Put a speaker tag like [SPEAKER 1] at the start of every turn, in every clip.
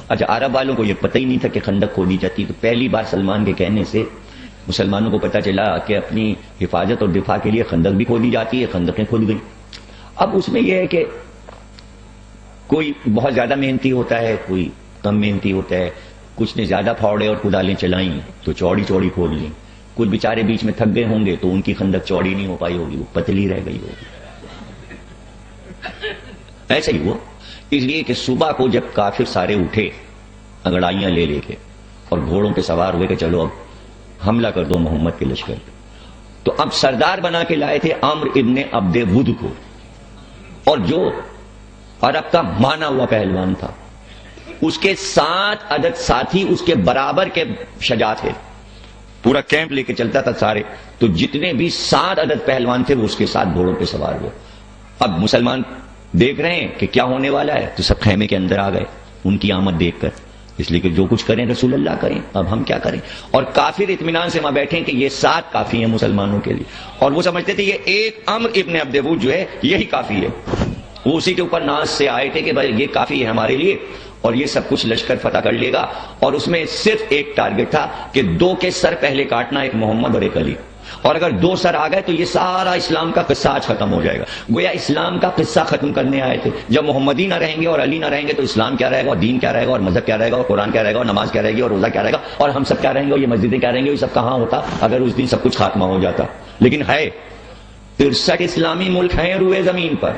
[SPEAKER 1] اچھا عرب والوں کو یہ پتہ ہی نہیں تھا کہ خندق کھودی جاتی، تو پہلی بار سلمان کے کہنے سے مسلمانوں کو پتہ چلا کہ اپنی حفاظت اور دفاع کے لیے خندق بھی کھودی جاتی ہے، خندقیں کھود گئیں۔ اب اس میں یہ ہے کہ کوئی بہت زیادہ محنتی ہوتا ہے، کوئی کم محنتی ہوتا ہے، کچھ نے زیادہ پھاوڑے اور کدالیں چلائیں تو چوڑی چوڑی کھود لیں، کچھ بیچارے بیچ میں تھک گئے ہوں گے تو ان کی خندق چوڑی نہیں ہو پائی ہوگی، وہ پتلی رہ گئی ہوگی۔ ایسا ہی ہوا، اس لیے کہ صبح کو جب کافر سارے اٹھے انگڑائیاں لے لے کے اور گھوڑوں پہ سوار ہوئے کہ چلو اب حملہ کر دو محمد کے لشکر پہ، تو اب سردار بنا کے لائے تھے عمرو ابن عبد ود کو، اور جو عرب کا مانا ہوا پہلوان تھا، اس کے 7 عدد ساتھی اس کے برابر کے شجاع تھے، پورا کیمپ لے کے چلتا تھا سارے، تو جتنے بھی 7 عدد پہلوان تھے وہ اس کے ساتھ گھوڑوں پہ سوار ہوئے۔ اب مسلمان دیکھ رہے ہیں کہ کیا ہونے والا ہے، تو سب خیمے کے اندر آ گئے ان کی آمد دیکھ کر، اس لیے کہ جو کچھ کریں رسول اللہ کریں، اب ہم کیا کریں، اور کافر اطمینان سے وہاں بیٹھیں کہ یہ 7 کافی ہیں مسلمانوں کے لیے، اور وہ سمجھتے تھے یہ ایک عمرو ابن عبد ود جو ہے یہی کافی ہے، وہ اسی کے اوپر ناز سے آئے تھے کہ بھائی یہ کافی ہے ہمارے لیے اور یہ سب کچھ لشکر فتح کر لے گا، اور اس میں صرف ایک ٹارگٹ تھا کہ 2 کے سر پہلے کاٹنا، ایک محمد اور ایک علی، اور اگر 2 سر آ گئے تو یہ سارا اسلام کا قصہ آج ختم ہو جائے گا۔ گویا اسلام کا قصہ ختم کرنے آئے تھے، جب محمدی نہ رہیں گے اور علی نہ رہیں گے تو اسلام کیا رہے گا، اور دین کیا رہے گا، اور مذہب کیا رہے گا، اور قرآن کیا رہے گا، اور نماز کیا رہے گی، اور روزہ کیا رہے گا، اور ہم سب کیا رہیں گے، اور یہ مسجدیں کیا رہیں گے، یہ سب کہاں ہوتا اگر اس دن سب کچھ خاتمہ ہو جاتا۔ لیکن ہے 63 اسلامی ملک ہیں روئے زمین پر،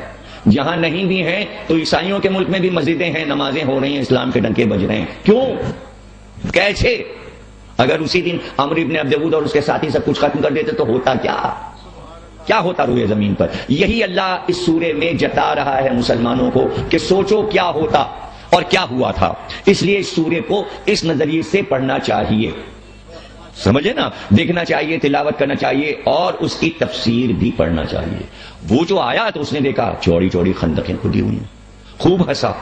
[SPEAKER 1] جہاں نہیں بھی ہیں تو عیسائیوں کے ملک میں بھی مسجدیں ہیں، نمازیں ہو رہی ہیں، اسلام کے ڈنکے بج رہے ہیں، کیوں، کیسے؟ اگر اسی دن عمرو ابن عبد ود اور اس کے ساتھی سب کچھ ختم کر دیتے تو ہوتا کیا ہوتا روئے زمین پر؟ یہی اللہ اس سورے میں جتا رہا ہے مسلمانوں کو کہ سوچو کیا ہوتا اور کیا ہوا تھا، اس لیے اس سورے کو اس نظریے سے پڑھنا چاہیے، سمجھے نا، دیکھنا چاہیے، تلاوت کرنا چاہیے، اور اس کی تفسیر بھی پڑھنا چاہیے۔ وہ جو آیا تو اس نے دیکھا چوڑی چوڑی خندقیں کھدی ہوئی ہیں، خوب ہنسا،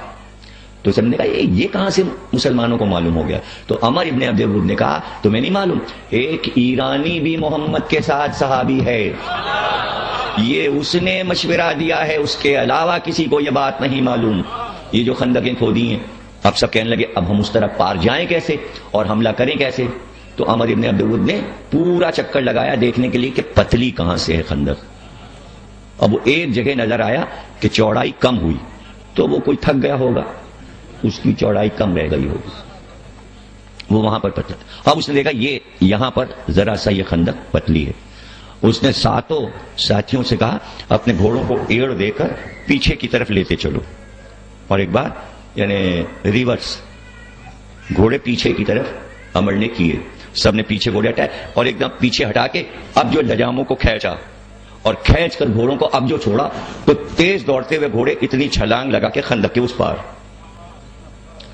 [SPEAKER 1] تو سب نے کہا یہ کہاں سے مسلمانوں کو معلوم ہو گیا؟ تو عمر ابن عبد ود نے کہا تمہیں نہیں معلوم، ایک ایرانی بھی محمد کے ساتھ صحابی ہے، یہ اس نے مشورہ دیا ہے، اس کے علاوہ کسی کو یہ بات نہیں معلوم، یہ جو خندقیں کھودی ہیں۔ اب سب کہنے لگے اب ہم اس طرف پار جائیں کیسے اور حملہ کریں کیسے؟ تو عمر ابن عبد ود نے پورا چکر لگایا دیکھنے کے لیے کہ پتلی کہاں سے ہے خندق۔ اب وہ ایک جگہ نظر آیا کہ چوڑائی کم ہوئی، تو وہ کوئی تھک گیا ہوگا، اس کی چوڑائی کم رہ گئی ہوگی، وہ وہاں پر پتلا تھا۔ اب اس نے دیکھا یہ یہاں پر ذرا سا یہ خندق پتلی ہے، اس نے 7 ساتھیوں سے کہا اپنے گھوڑوں کو ایڑ دے کر پیچھے کی طرف لیتے چلو، اور ایک بار یعنی ریورس گھوڑے پیچھے کی طرف عمل نے کیے، سب نے پیچھے گھوڑے ہٹائے اور ایک دم پیچھے ہٹا کے اب جو لجاموں کو کھینچا اور کھینچ کر گھوڑوں کو اب جو چھوڑا تو تیز دوڑتے ہوئے گھوڑے اتنی چھلانگ لگا کے خندق کے اس پار،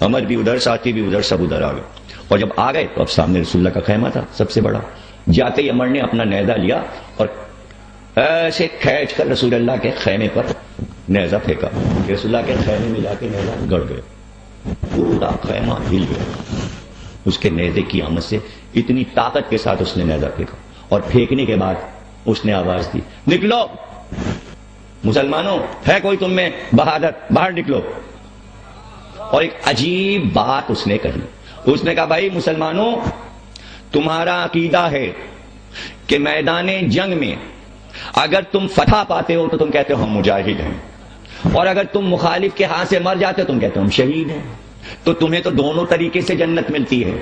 [SPEAKER 1] عمر بھی ادھر، ساتھی بھی ادھر، سب ادھر آ گئے، اور جب آ گئے تو اب سامنے رسول اللہ کا خیمہ تھا سب سے بڑا، جاتے ہی عمر نے اپنا نیزہ لیا اور ایسے کھینچ کر رسول اللہ کے خیمے پر نیزہ پھینکا، رسول اللہ کے خیمے میں جا کے نیزہ گڑ گئے، پورا خیمہ ہل گیا، اس کے نیزے کی آمد سے اتنی طاقت کے ساتھ اس نے نیزہ پھینکا، اور پھینکنے کے بعد اس نے آواز دی نکلو مسلمانوں، ہے کوئی تم میں بہادر، باہر نکلو۔ اور ایک عجیب بات اس نے کہی، اس نے کہا بھائی مسلمانوں، تمہارا عقیدہ ہے کہ میدان جنگ میں اگر تم فتح پاتے ہو تو تم کہتے ہو ہم مجاہد ہیں، اور اگر تم مخالف کے ہاتھ سے مر جاتے ہو تم کہتے ہو ہم شہید ہیں، تو تمہیں تو دونوں طریقے سے جنت ملتی ہے،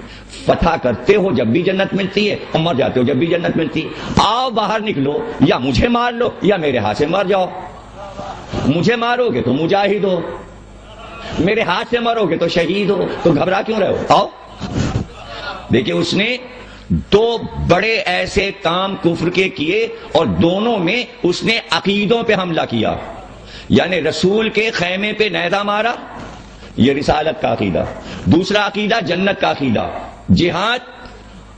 [SPEAKER 1] فتح کرتے ہو جب بھی جنت ملتی ہے اور مر جاتے ہو جب بھی جنت ملتی ہے، آؤ باہر نکلو، یا مجھے مار لو یا میرے ہاتھ سے مر جاؤ، مجھے مارو گے تو مجاہد ہو، میرے ہاتھ سے مرو گے تو شہید ہو، تو گھبرا کیوں رہے ہو، آؤ۔ دیکھیں اس نے 2 بڑے ایسے کام کفر کے کیے، اور دونوں میں اس نے عقیدوں پہ حملہ کیا، یعنی رسول کے خیمے پہ نیزہ مارا، یہ رسالت کا عقیدہ، دوسرا عقیدہ جنت کا عقیدہ، جہاد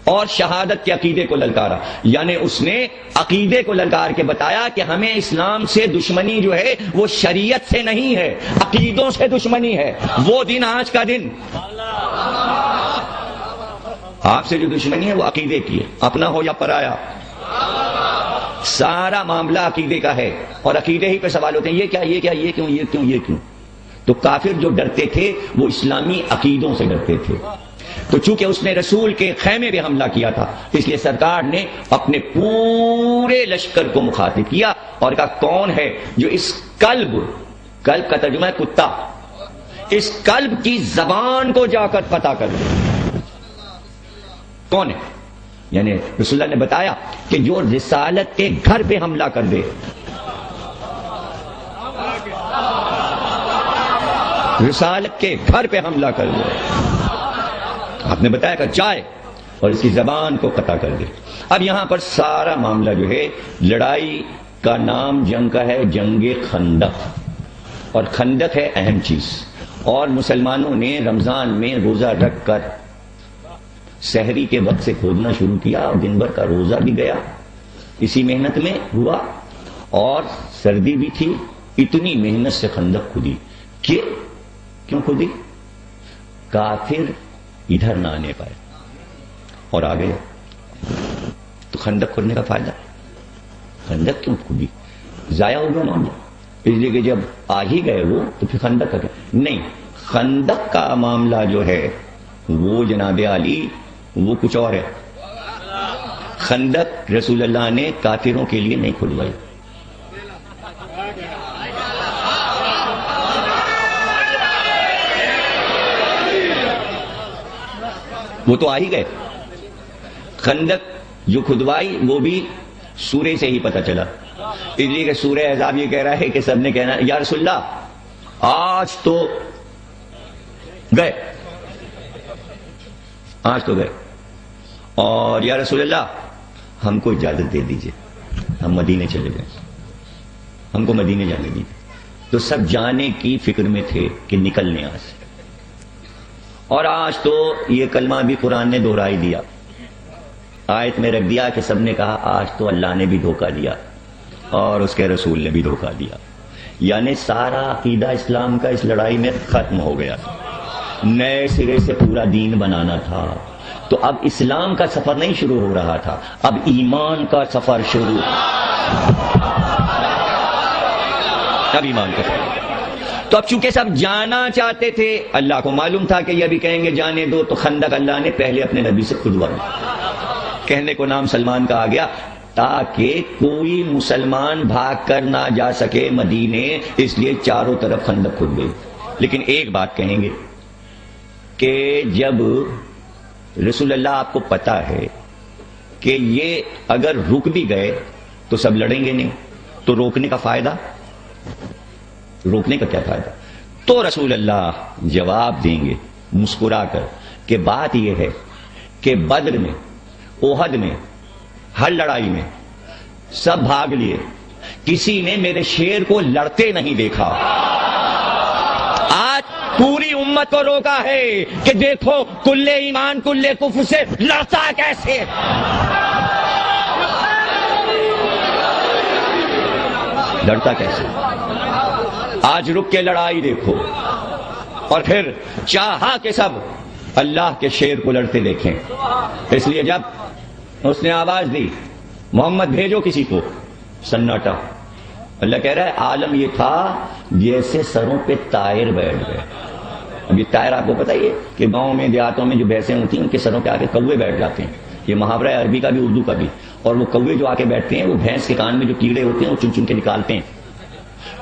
[SPEAKER 1] اور شہادت کے عقیدے کو للکارا، یعنی اس نے عقیدے کو للکار کے بتایا کہ ہمیں اسلام سے دشمنی جو ہے وہ شریعت سے نہیں ہے، عقیدوں سے دشمنی ہے۔ وہ دن آج کا دن، آپ سے جو دشمنی ہے وہ عقیدے کی ہے، اپنا ہو یا پرایا، سارا معاملہ عقیدے کا ہے، اور عقیدے ہی پہ سوال ہوتے ہیں، یہ کیا، یہ کیا، یہ کیوں، یہ کیوں، یہ کیوں۔ تو کافر جو ڈرتے تھے وہ اسلامی عقیدوں سے ڈرتے تھے. تو چونکہ اس نے رسول کے خیمے پہ حملہ کیا تھا اس لیے سرکار نے اپنے پورے لشکر کو مخاطب کیا اور کہا کون ہے جو اس کلب کا ترجمہ ہے کتا, اس کلب کی زبان کو جا کر پتہ کر دے کون ہے. یعنی رسول اللہ نے بتایا کہ جو رسالت کے گھر پہ حملہ کر دے, رسالت کے گھر پہ حملہ کر دے, آپ نے بتایا کہ جائے اور اس کی زبان کو قطع کر دے. اب یہاں پر سارا معاملہ جو ہے, لڑائی کا نام جنگ کا ہے جنگ خندق, اور خندق ہے اہم چیز. اور مسلمانوں نے رمضان میں روزہ رکھ کر سحری کے وقت سے کھودنا شروع کیا اور دن بھر کا روزہ بھی گیا, اسی محنت میں ہوا, اور سردی بھی تھی. اتنی محنت سے خندق کھودی. کیوں کھودی؟ کافر ادھر نہ آنے پائے, اور آ گئے. تو خندق کھودنے کا فائدہ, خندق کیوں کھودی؟ ضائع ہو گیا معاملہ. اس لیے کہ جب آ ہی گئے وہ تو پھر خندق کا نہیں. خندق کا معاملہ جو ہے وہ جناب علی وہ کچھ اور ہے. خندق رسول اللہ نے کافروں کے لیے نہیں کھلوائی, وہ تو آ ہی گئے. خندق جو کھدوائی وہ بھی سورے سے ہی پتہ چلا, اس لیے کہ سورہ احزاب یہ کہہ رہا ہے کہ سب نے کہنا یا رسول اللہ آج تو گئے, آج تو گئے, اور یا رسول اللہ ہم کو اجازت دے دیجئے ہم مدینے چلے گئے, ہم کو مدینے جانے دیجیے. تو سب جانے کی فکر میں تھے کہ نکلنے یہاں سے. اور آج تو یہ کلمہ بھی قرآن نے دہرائی دیا, آیت میں رکھ دیا کہ سب نے کہا آج تو اللہ نے بھی دھوکہ دیا اور اس کے رسول نے بھی دھوکہ دیا. یعنی سارا عقیدہ اسلام کا اس لڑائی میں ختم ہو گیا. نئے سرے سے پورا دین بنانا تھا. تو اب اسلام کا سفر نہیں شروع ہو رہا تھا, اب ایمان کا سفر شروع, اب ایمان کا سفر. تو اب چونکہ سب جانا چاہتے تھے, اللہ کو معلوم تھا کہ یہ بھی کہیں گے جانے دو, تو خندق اللہ نے پہلے اپنے نبی سے کھدوائی. کہنے کو نام سلمان کا آ گیا تاکہ کوئی مسلمان بھاگ کر نہ جا سکے مدینے, اس لیے چاروں طرف خندق کھد گئی. لیکن ایک بات کہیں گے کہ جب رسول اللہ آپ کو پتا ہے کہ یہ اگر رک بھی گئے تو سب لڑیں گے نہیں, تو روکنے کا فائدہ, روکنے کا کیا فائدہ؟ تو رسول اللہ جواب دیں گے مسکرا کر کہ بات یہ ہے کہ بدر میں, احد میں, ہر لڑائی میں سب بھاگ لیے, کسی نے میرے شیر کو لڑتے نہیں دیکھا. آج پوری امت کو روکا ہے کہ دیکھو کل ایمان کل کفر سے لڑتا کیسے. لڑتا کیسے؟ آج رک کے لڑائی دیکھو, اور پھر چاہا کہ سب اللہ کے شیر کو لڑتے دیکھیں. اس لیے جب اس نے آواز دی محمد بھیجو کسی کو, سناٹا. اللہ کہہ رہا ہے عالم یہ تھا جیسے سروں پہ طائر بیٹھ گئے. اب یہ طائر آپ کو پتہ ہی ہے کہ گاؤں میں دیہاتوں میں جو بھینسیں ہوتی ہیں ان کے سروں پہ آ کے کوے بیٹھ جاتے ہیں. یہ محاورہ ہے عربی کا بھی اردو کا بھی. اور وہ کوے جو آ کے بیٹھتے ہیں وہ بھینس کے کان میں جو کیڑے ہوتے ہیں وہ چن چن کے نکالتے ہیں.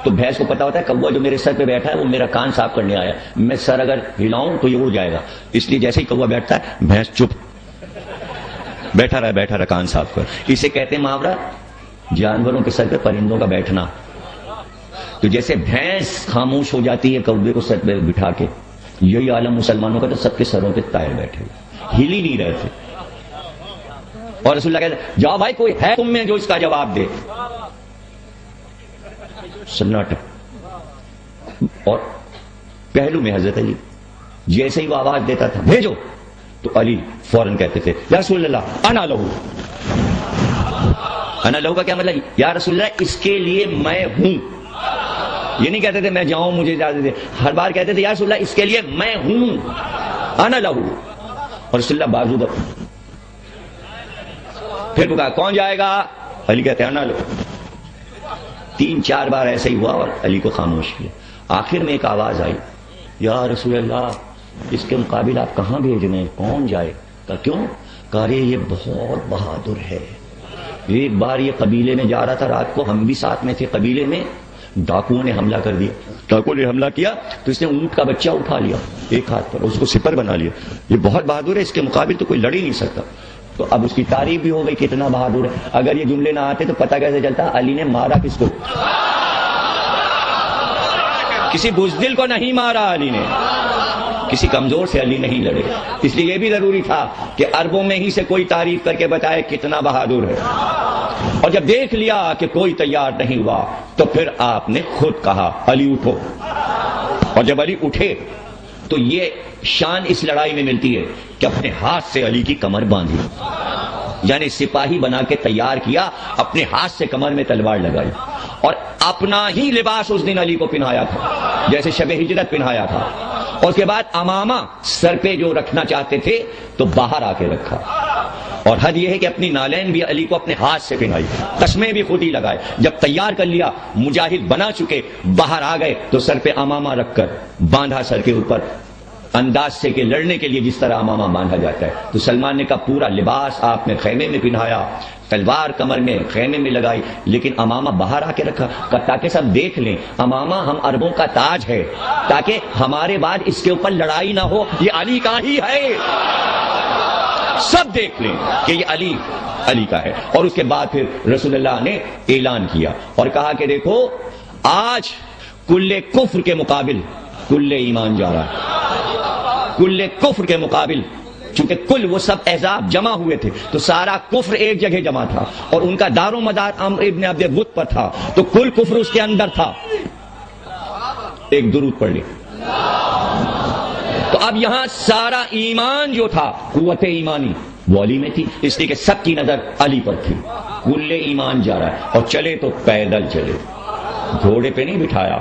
[SPEAKER 1] تو بھینس کو پتا ہوتا ہے کوا جو میرے سر پہ بیٹھا ہے وہ میرا کان صاف کرنے آیا, میں سر اگر ہلاؤں تو یہ اڑ جائے گا. اس لیے جیسے ہی کوا بیٹھتا ہے بھینس چپ بیٹھا رہا کان صاف کر. اسے کہتے ہیں محاورہ جانوروں کے سر پہ پرندوں کا بیٹھنا. تو جیسے بھینس خاموش ہو جاتی ہے کوے کو سر پہ بٹھا کے, یہی عالم مسلمانوں کا تو سب کے سروں پہ طائر بیٹھے, ہل ہی نہیں رہے تھے. اور رسول اللہ کہتے جاؤ بھائی کوئی ہے تم میں جو اس کا جواب دے. سناٹا. اور پہلو میں حضرت علی جیسے ہی وہ آواز دیتا تھا بھیجو, تو علی فوراً کہتے تھے یا رسول اللہ انا لہو. انا لہو کا کیا مطلب؟ یا رسول اللہ اس کے لیے میں ہوں. یہ نہیں کہتے تھے میں جاؤں مجھے اجازت دے, ہر بار کہتے تھے یا رسول اللہ اس کے لیے میں ہوں, انا لہو. اور رسول اللہ بازو دب. پھر کہا کون جائے گا؟ علی کہتے ہیں انا لہو. 3-4 بار ایسے ہی ہوا اور علی کو خاموش کیا. آخر میں ایک آواز آئی، یا رسول اللہ اس کے مقابل آپ کہاں بھیج رہے ہیں، کون جائے؟ کہا کیوں؟ کہا رہے یہ بہت بہادر ہے، ایک بار یہ قبیلے میں جا رہا تھا، رات کو ہم بھی ساتھ میں تھے، قبیلے میں ڈاکوؤں نے حملہ کر دیا، ڈاکوؤں نے حملہ کیا تو اس نے اونٹ کا بچہ اٹھا لیا ایک ہاتھ پر، اس کو سپر بنا لیا، یہ بہت بہادر ہے، اس کے مقابل تو کوئی لڑ ہی نہیں سکتا۔ تو اب اس کی تعریف بھی ہو گئی کتنا بہادر ہے۔ اگر یہ جملے نہ آتے تو پتہ کیسے چلتا علی نے مارا کس کو؟ کسی بزدل کو نہیں مارا علی نے، کسی کمزور سے علی نہیں لڑے، اس لیے یہ بھی ضروری تھا کہ عربوں میں ہی سے کوئی تعریف کر کے بتائے کتنا بہادر ہے۔ اور جب دیکھ لیا کہ کوئی تیار نہیں ہوا تو پھر آپ نے خود کہا علی اٹھو، اور جب علی اٹھے تو یہ شان اس لڑائی میں ملتی ہے کہ اپنے ہاتھ سے علی کی کمر باندھی، یعنی سپاہی بنا کے تیار کیا، اپنے ہاتھ سے کمر میں تلوار لگائی، اور اپنا ہی لباس اس دن علی کو پہنایا تھا جیسے شب ہجرت پہنایا تھا، اور اس کے بعد امامہ سر پہ جو رکھنا چاہتے تھے تو باہر آ کے رکھا، اور حد یہ ہے کہ اپنی نالین بھی علی کو اپنے ہاتھ سے پہنائی، قسمیں بھی خود ہی لگائے، جب تیار کر لیا مجاہد بنا چکے باہر آ گئے تو سر پہ امامہ رکھ کر باندھا سر کے اوپر، انداز سے کہ لڑنے کے لیے جس طرح امامہ باندھا جاتا ہے۔ تو سلمان نے کہا پورا لباس آپ نے خیمے میں پہنایا، تلوار کمر میں خیمے میں لگائی، لیکن امامہ باہر آ کے رکھا تاکہ سب دیکھ لیں امامہ ہم عربوں کا تاج ہے، تاکہ ہمارے بعد اس کے اوپر لڑائی نہ ہو، یہ علی کا ہی ہے، سب دیکھ لیں کہ یہ علی کا ہے۔ اور اس کے بعد پھر رسول اللہ نے اعلان کیا اور کہا کہ دیکھو آج کل کفر کے مقابل کل ایمان جا رہا ہے، کل کفر کے مقابل، چونکہ کل وہ سب احزاب جمع ہوئے تھے تو سارا کفر ایک جگہ جمع تھا اور ان کا دار و مدار عمرو ابن عبد الود پر تھا، تو کل کفر اس کے اندر تھا۔ ایک درود پڑھ لیں۔ تو اب یہاں سارا ایمان جو تھا، قوت ایمانی وہ علی میں تھی، اس لیے کہ سب کی نظر علی پر تھی، کل ایمان جا رہا ہے، اور چلے تو پیدل چلے، گھوڑے پہ نہیں بٹھایا،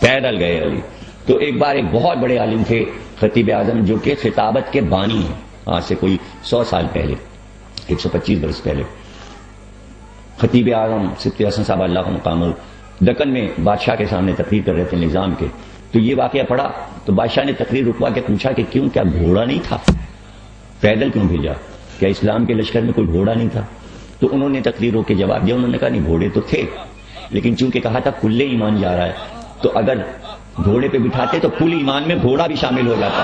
[SPEAKER 1] پیدل گئے علی۔ تو ایک بار ایک بہت بڑے عالم تھے خطیب اعظم، جو کہ خطابت کے بانی ہیں، آج سے کوئی 100 سال پہلے، 125 برس پہلے، خطیب اعظم سبتی حسن صاحب اللہ کا مقام ہو، دکن میں بادشاہ کے سامنے تقریر کر رہے تھے نظام کے، تو یہ واقعہ پڑا تو بادشاہ نے تقریر رکوا کے پوچھا کہ کیوں، کیا گھوڑا نہیں تھا، پیدل کیوں بھیجا، کیا اسلام کے لشکر میں کوئی گھوڑا نہیں تھا؟ تو انہوں نے تقریروں کے جواب دیا، انہوں نے کہا نہیں گھوڑے تو تھے، لیکن چونکہ کہا تھا کل ایمان جا رہا ہے تو اگر گھوڑے پہ بٹھاتے تو کل ایمان میں گھوڑا بھی شامل ہو جاتا،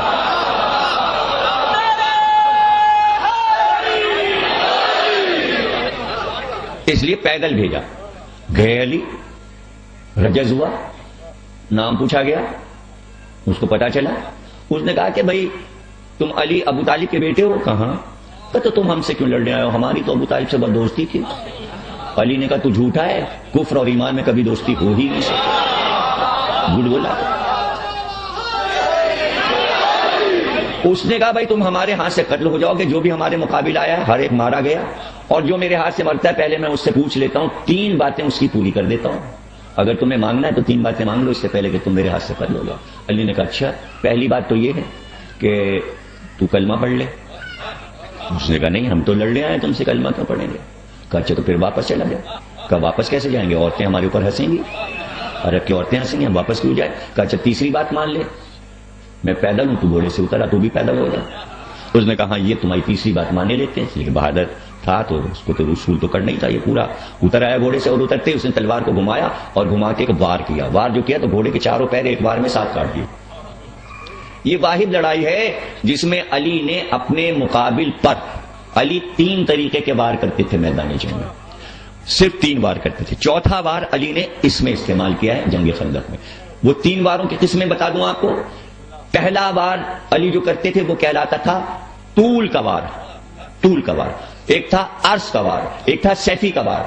[SPEAKER 1] اس لیے پیدل بھیجا۔ گئے علی، رجز ہوا، نام پوچھا گیا، اس کو پتا چلا، اس نے کہا کہ بھائی تم علی ابو طالب کے بیٹے ہو؟ کہاں؟ تو تم ہم سے کیوں لڑنے آئے ہو؟ ہماری تو ابو طالب سے بہت دوستی تھی۔ علی نے کہا تو جھوٹا ہے، کفر اور ایمان میں کبھی دوستی ہو ہی نہیں سکتی، جھوٹ بولا۔ اس نے کہا بھائی تم ہمارے ہاتھ سے قتل ہو جاؤ گے، جو بھی ہمارے مقابل آیا ہے ہر ایک مارا گیا، اور جو میرے ہاتھ سے مرتا ہے پہلے میں اس سے پوچھ لیتا ہوں، 3 باتیں اس کی پوری کر دیتا ہوں، اگر تمہیں مانگنا ہے تو 3 باتیں مانگ لو اس سے پہلے کہ تم میرے ہاتھ سے قتل ہو جاؤ۔ علی نے کہا اچھا، پہلی بات تو یہ ہے کہ تو کلمہ پڑھ لے۔ اس نے کہا نہیں ہم تو لڑنے آئے، تم سے کلمہ کیوں پڑھیں گے؟ کہا اچھا تو پھر واپس چلا جائے۔ کہا واپس کیسے جائیں گے، عورتیں ہمارے اوپر ہنسیں گی، عرب کی عورتیں ہنسیں گی، ہم واپس کیوں جائیں؟ کہا اچھا تیسری بات مان لے، میں پیدل ہوں، تو گھوڑے سے اترا، تو بھی پیدل ہو جا۔ اس نے کہا ہاں یہ تمہاری تیسری بات مانے لیتے ہیں، لیکن بہادر تھا تو اس کو تو رسول تو کرنا ہی تھا، یہ پورا اتر آیا گھوڑے سے، اور اترتے اس نے تلوار کو گھمایا اور گھما کے وار کیا، وار جو کیا تو گھوڑے کے چاروں پیر ایک بار میں 7 کاٹ دیے۔ یہ واحد لڑائی ہے جس میں علی نے اپنے مقابل پر، علی 3 طریقے کے وار کرتے تھے میدان جنگ میں، صرف 3 وار کرتے تھے، چوتھا وار علی نے اس میں استعمال کیا ہے جنگ خندق میں۔ وہ 3 واروں کی قسمیں بتا دوں آپ کو۔ پہلا وار علی جو کرتے تھے وہ کہلاتا تھا طول کا وار، طول کا وار، ایک تھا عرض کا وار، ایک تھا سیفی کا وار۔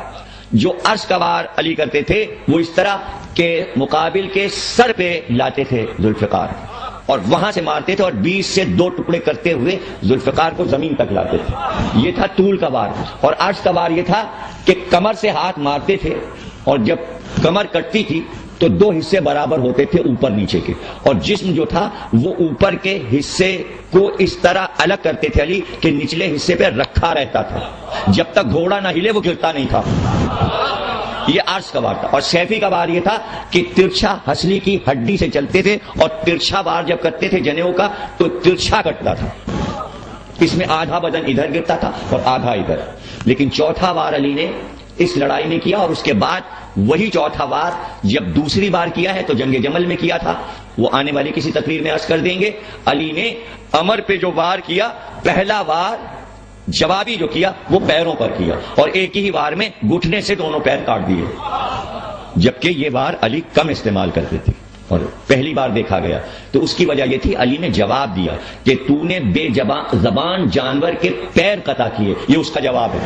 [SPEAKER 1] جو عرض کا وار علی کرتے تھے وہ اس طرح کہ مقابل کے سر پہ لاتے تھے ذوالفقار اور وہاں سے مارتے تھے، اور 20 سے 2 ٹکڑے کرتے ہوئے ذوالفقار کو زمین تک لاتے تھے، یہ تھا طول کا وار۔ اور عرض کا وار یہ تھا کہ کمر سے ہاتھ مارتے تھے، اور جب کمر کٹتی تھی تو 2 حصے برابر ہوتے تھے اوپر نیچے کے، اور جسم جو تھا وہ اوپر کے حصے کو اس طرح الگ کرتے تھے علی کہ نچلے حصے پہ رکھا رہتا تھا، جب تک گھوڑا نہ ہلے وہ گرتا نہیں تھا۔ یہ عرض کا وار تھا. اور سیفی کا وار یہ تھا کہ ترچھا ہسلی کی ہڈی سے چلتے تھے اور ترچھا وار جب کرتے تھے جنیوں کا تو ترچھا کٹتا تھا. اس میں آدھا بدن ادھر گرتا تھا اور آدھا ادھر. لیکن چوتھا وار علی نے اس لڑائی میں کیا اور اس کے بعد وہی چوتھا وار جب دوسری بار کیا ہے تو جنگ جمل میں کیا تھا. وہ آنے والی کسی تقریر میں عرض کر دیں گے. علی نے عمر پہ جو وار کیا پہلا وار جوابی جو کیا وہ پیروں پر کیا اور ایک ہی وار میں گھٹنے سے دونوں پیر کاٹ دیے, جبکہ یہ وار علی کم استعمال کرتے تھے اور پہلی بار دیکھا گیا. تو اس کی وجہ یہ تھی علی نے جواب دیا کہ تو نے بے زبان جانور کے پیر قطع کیے, یہ اس کا جواب ہے.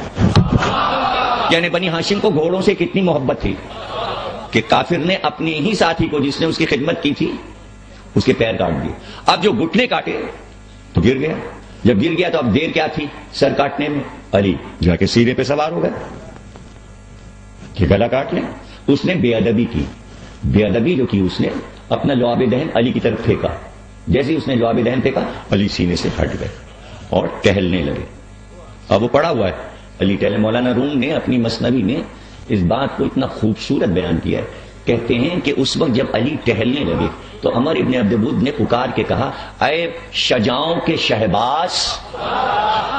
[SPEAKER 1] یعنی بنی ہاشم کو گھوڑوں سے کتنی محبت تھی کہ کافر نے اپنے ہی ساتھی کو جس نے اس کی خدمت کی تھی اس کے پیر کاٹ دیے. اب جو گھٹنے کاٹے تو گر گیا. جب گر گیا تو اب دیر کیا تھی سر کاٹنے میں؟ علی جا کے سینے پہ سوار ہو گئے کہ گلا کاٹ لیں. اس نے بے ادبی کی. بے ادبی جو کی اس نے اپنا لعاب دہن علی کی طرف پھینکا. جیسے اس نے لعاب دہن پھینکا علی سینے سے ہٹ گئے اور ٹہلنے لگے. اب وہ پڑا ہوا ہے علی ٹہلے. مولانا روم نے اپنی مثنوی میں اس بات کو اتنا خوبصورت بیان کیا ہے. کہتے ہیں کہ اس وقت جب علی ٹہلنے لگے تو عمر ابن عبدالود نے پکار کے کہا اے شجاؤں کے شہباز,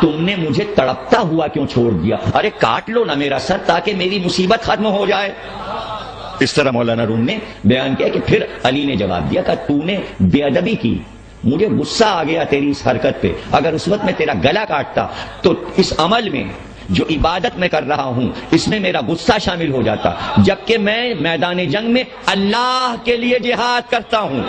[SPEAKER 1] تم نے مجھے تڑپتا ہوا کیوں چھوڑ دیا؟ ارے کاٹ لو نا میرا سر تاکہ میری مصیبت ختم ہو جائے. اس طرح مولانا روم نے بیان کیا کہ پھر علی نے جواب دیا کہ تو نے بے ادبی کی, مجھے غصہ آ گیا تیری اس حرکت پہ. اگر اس وقت میں تیرا گلا کاٹتا تو اس عمل میں جو عبادت میں کر رہا ہوں اس میں میرا غصہ شامل ہو جاتا, جبکہ میں میدان جنگ میں اللہ کے لیے جہاد کرتا ہوں.